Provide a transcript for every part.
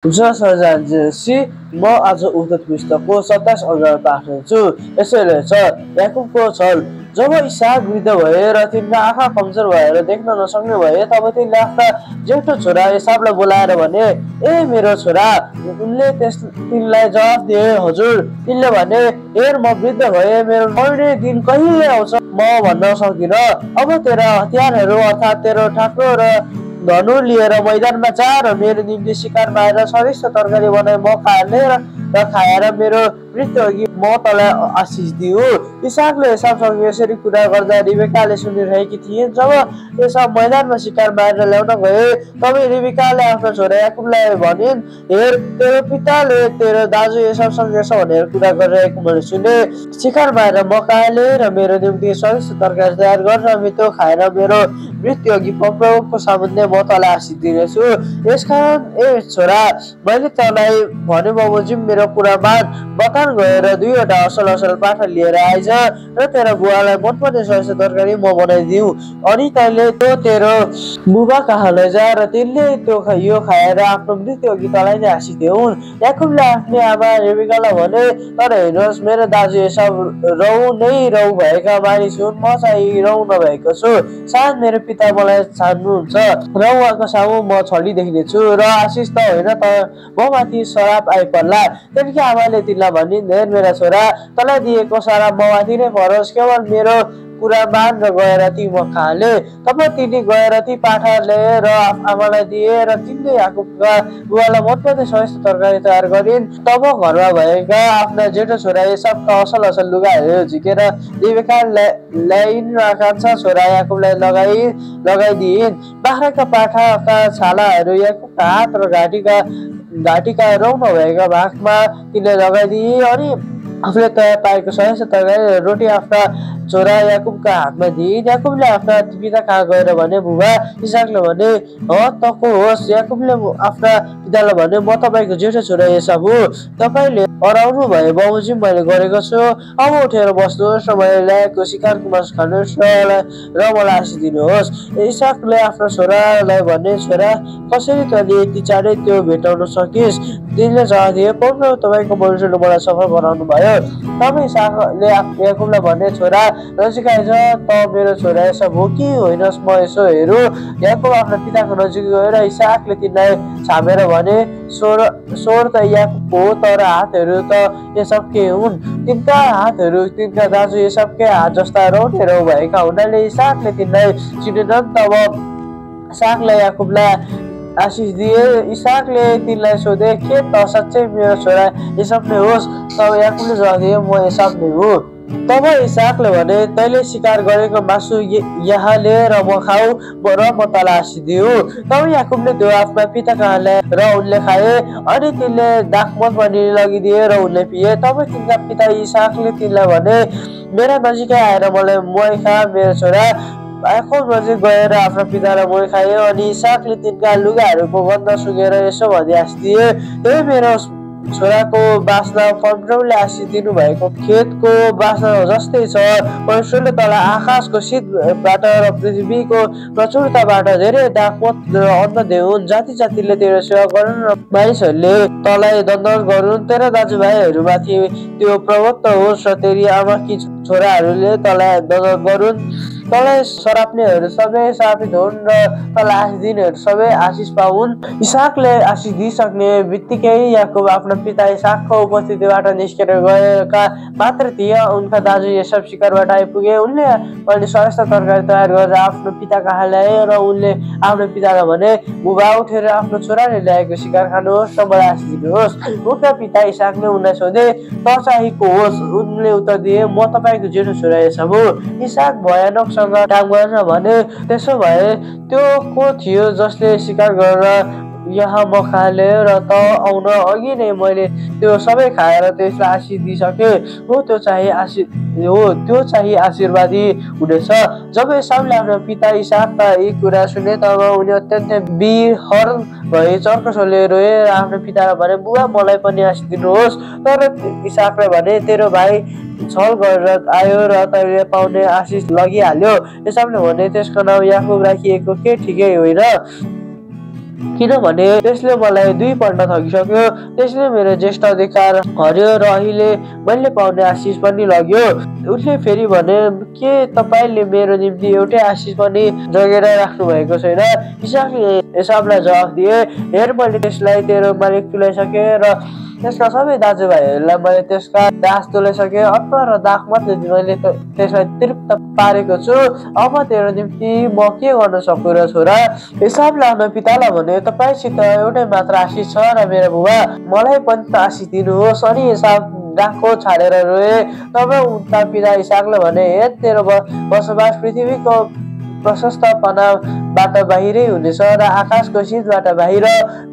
जससी म आज उद्धत पुस्तकको 27 अध्याय पाठ गर्छु। यसैले छ याकुबको छल। जब इसाक वृद्ध भए र तिनका आँखा कमजोर भएर देख्न नसक्ने भए तब तिनले आफ्ना जेठो छोरा एसावलाई बोलाएर भने, ए मेरो छोरा। उनले तिनलाई जवाफ दिए, हजुर। तिनले भने, हेर म वृद्ध भए, मेरो मर्ने दिन कहिले आउँछ म भन्न सक्दिनँ। अब तेरा हतियारहरू अर्थात् तेरो ठाकुर र धनु लिएर मैदानमा जा र मेरो निम्ति शिकार मारेर स्वादिष्ट तरकारी बनाई म खाएर मेरो मृत्यु अघि म तँलाई आशिष दिऊ। इसाकले एसावसँग यसरी कुरा गर्दा रिबेकाले सुनिरहेकी थिइन्। जब एसाव मैदानमा शिकार मारेर ल्याउन गए तब रिबेकाले आफ्नो छोरा याकुबलाई भनिन्, हेर तेरो पिताले तेरो दाजु एसावसँग यसो भनेर कुरा गरिरहेको मैले सुने। शिकार मारेर म खाएँ र मेरो निम्ति स्वादिष्ट तरकारी तयार गर र म त्यो खाएर मेरो मृत्यु अघि प्रभुको सामुन्ने म तँलाई आशिष दिनेछु। यसकारण ए छोरा, मैले तँलाई भने बमोजिम मेरो कुरा मान। बथान गएर 2वटा असल पाठा लिएर आइज र तेरा बुवालाई मनपर्ने स्वादिष्ट तरकारी म बनाइदिऊ। अनि तैँले त्यो तेरो बुबा कहाँ लैजा र तिनले यो खाएर आफ्नो मृत्यु अघि तँलाई नै आशिष देऊन्। याकुबले आफ्नै आमा रेबेकालाई भने, तर हेर्नुहोस् मेरो दाजु एसाव रौ नै रौ भएका मानिस हुन्, म चाहिँ रौ नभएको छु। सायद मेरो पिता मलाई छान्नुहुन्छ र उहाँको सामु म छली देख्नेछु र आशिष त होइन त म माथि शराप आइपर्ला। तिनकी आमाले तिनलाई भनिन्, हेर मेरा छोरा, तँलाई दिएको शराप म माथि नै परोस्, केवल मेरो कुरा मान र गएर ती म खाले। तब तिनी गएर ती पाठा ल्याए र आमालाई दिए र तिनले याकुबका बुवालाई मनपर्ने स्वादिष्ट तरकारी तयार गरिन्। तब घरमा भएका आफ्ना जेठो छोरा एसावका असल लुगाहरू झिकेर रिबेका ल्याइन् र कान्छा छोरा याकुबलाई लगाइदिइन्। बाख्राका पाठाका छालाहरू याकुबका हात र घाँटीका रौ नभएका भागमा तिनले लगाइदिए। अनि आफूले तयार पारेको स्वादिष्ट तरकारी रोटी आफ्ना छोरा याकुबका हातमा दिइन्। याकुबले आफ्ना पिता कहाँ गएर भने, बुबा। इसाकले भने, तको होस्। याकुबले आफ्ना पितालाई भने, म तपाईँको जेठो छोरा एसाव हुँ। तपाईँले अराउनु भए बमोजिम मैले गरेको छु। अब उठेर बस्नुहोस् र मैले ल्याएको शिकारको मासु खानुहोस् र मलाई आशिष दिनुहोस्। इसाकले आफ्नो छोरालाई भने, छोरा, कसरी तैँले यति चाँडै त्यो भेटाउन सकिस्? तिनले जवाफ दिए, परमप्रभु तपाईँको मनुष्यले मलाई सफल बनाउनु भयो। तब इसाकले याकुबलाई भने, छोरा, नजिक आइज, त मेरो छोरा एसाव हो कि होइनस् म यसो हेरौँ। याकुब आफ्नो पिताको नजिक गएर इसाकले तिनलाई छामेर भने, स्वर त याकुबको हो, तर हातहरू त एसावकै हुन्। तिनका हातहरू तिनका दाजु एसावकै हात जस्ता रौ भएका हुनाले इसाकले तिनलाई चिनेनन्। तब इसाकले याकुबलाई आशिष दिए। इसाकले तिनलाई सोधे, के त साँच्चै मेरो छोरा एसाव नै होस्? तब याकुबले जवाफ दिए, म एसाव नै हुँ। तब इसाकले भने, तैँले शिकार गरेको मासु यहाँ लिएर म खाऊ र म तँलाई आशिष दिऊ। तब याकुबले त्यो आफ्ना पिता कहाँ ल्याए र उनले खाए। अनि तिनले दाखमत पनि लगिदिए र उनले पिए। तब तिनका पिता इसाकले तिनलाई भने, मेरा नजिकै आएर मलाई मोही खा मेरो छोरा। याकुब नजिक गएर आफ्ना पितालाई मोही खाए। अनि इसाकले तिनका लुगाहरूको गन्ध सुँघेर यसो भनी आशिष दिए, हे मेरो छोराको बासना परमप्रभुले आशिष दिनु भएको खेतको बासना जस्तै छ। परमेश्वरले तँलाई आकाशको शीतबाट र पृथ्वीको प्रचुरताबाट धेरै दाखमत र अन्न देऊन्। जाति जातिले तेरो सेवा गरून् र मानिसहरूले तँलाई दण्डवत गरून्। तेरा दाजुभाइहरूमाथि त्यो प्रभुत्व होस् र तेरी आमाकी छोराहरूले तँलाई दण्डवत गरून्। तँलाई सराप्नेहरू सबै श्रापित हुन् र तँलाई आशिष दिनेहरू सबै आशिष पाउन्। इसाकले आशिष दिइसक्ने बित्तिकै याकुब आफ्ना पिता इसाकको उपस्थितिबाट निस्केर गएका मात्र थिए। उनका दाजु एसाव शिकारबाट आइपुगे। उनले पनि स्वादिष्ट तरकारी तयार गरेर आफ्नो पिता कहाँ ल्याए र उनले आफ्नो पितालाई भने, बुबा, उठेर आफ्नो छोराले ल्याएको शिकार खानुहोस् र मलाई आशिष दिनुहोस्। उनका पिता इसाकले उनलाई सोधे, त चाहिँ को होस्? उनले उत्तर दिए, म तपाईँको जेठो छोरा एसाव हुँ। इसाक भयानकसँग काम गरेर भने, त्यसो भए त्यो को थियो जसले शिकार गरेर यहाँ म कहाँ ल्यायो र त आउन अघि नै मैले त्यो सबै खाएर त्यसलाई आशिष दिइसके हो? त्यो चाहिँ आशीर्वादी हुनेछ। जब एसावले आफ्नो पिता इसाकका यी कुरा सुने तब उनी अत्यन्तै विहवल भए, चर्कोसोले रोए र आफ्नो पितालाई भने, बुबा, मलाई पनि आशिष दिनुहोस्। तर इसाकले भने, तेरो भाइ छल गरेर आयो र तैँले पाउने आशिष लगिहाल्यो। एसावले भने, त्यसको नाम याकुब राखिएको के ठिकै होइन? किनभने त्यसले मलाई 2 पल्ट ठगिसक्यो। त्यसले मेरो ज्येष्ठ अधिकार हर्यो र अहिले मैले पाउने आशिष पनि लग्यो। उसले फेरि भने, के तपाईँले मेरो निम्ति एउटै आशिष पनि जोगेर राख्नु भएको छैन? इसाकले एसावलाई जवाफ दिए, हेर मैले त्यसलाई तेरो मालिक तुल्याइसके र त्यसका सबै दाजुभाइहरूलाई मैले त्यसका दास तुल्याइसके। अन्न र दाख मात्रै मैले त्यसलाई तृप्त पारेको छु। अब तेरो निम्ति म के गर्न सकु र छोरा? एसावले आफ्नो पितालाई भन्यो, तपाईँसित एउटै मात्र आशिष छ र मेरो बुबा, मलाई पनि त आशिष दिनुहोस्। अनि एसाव दाखको छाडेर रोए। तब उनका पिता इसाकले भने, हे तेरो बसोबास पृथ्वीको प्रशस्तपनाबाट बाहिरै हुनेछ र आकाशको शीतबाट बाहिर।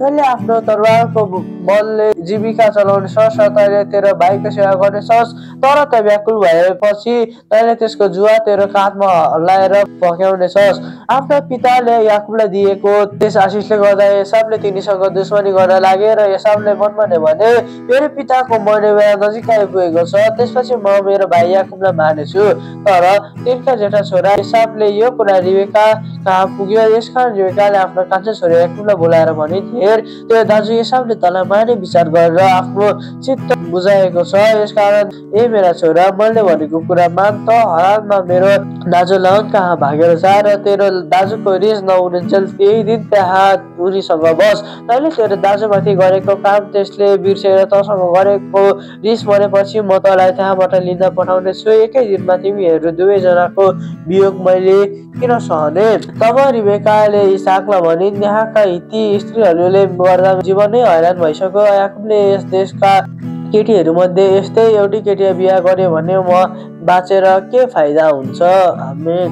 तैँले आफ्नो तरवारको बलले जीविका चलाउनेछस् र तैँले तेरो भाइको सेवा गर्नेछस्। तर त व्याकुल भएपछि तैँले त्यसको जुवा तेरो काँधमा हल्लाएर भक्याउनेछस्। आफ्ना पिताले याकुबलाई दिएको त्यस आशिषले गर्दा एसावले तिनीसँग दुश्मनी गर्न लागे र एसावले मनमा भने, मेरो पिताको मर्ने बेला नजिक आइपुगेको छ, त्यसपछि म मेरो भाइ याकुबलाई मार्नेछु। तर तिनका जेठा छोरा एसावले यो कुरा रिबेका कहाँ पुग्यो। यसकारण रिबेकाले आफ्नो कान्छा छोरा याकुबलाई बोलाएर भनिन्, हेर तेरो दाजु एसावले तँलाई मार्ने विचार गरेर आफ्नो चित्त बुझाएको छ। यसकारण ए मेरा छोरा, मैले भनेको कुरा मान त। हरानमा मेरो दाजु लाउन कहाँ भागेर जा र तेरो दाजुको रिस नउनुन्जेल त्यही दिन त्यहाँ उनीसँग बस। तैँले तेरो दाजुमाथि गरेको काम त्यसले बिर्सेर तँसँग गरेको रिस मरेपछि म तँलाई त्यहाँबाट लिँदा पठाउने छु। एकै दिनमा तिमीहरू दुवैजनाको वियोग मैले किन सहने? तब रिबेकाले इसाकलाई भनिन्, यहाँका हित्ती स्त्रीहरूले गर्दा जीवनै हैरान भइसक्यो। याकुबले यस देशका केटीहरूमध्ये यस्तै एउटी केटी बिहा गर्यो भने म बाँचेर के फाइदा हुन्छ? आमेन।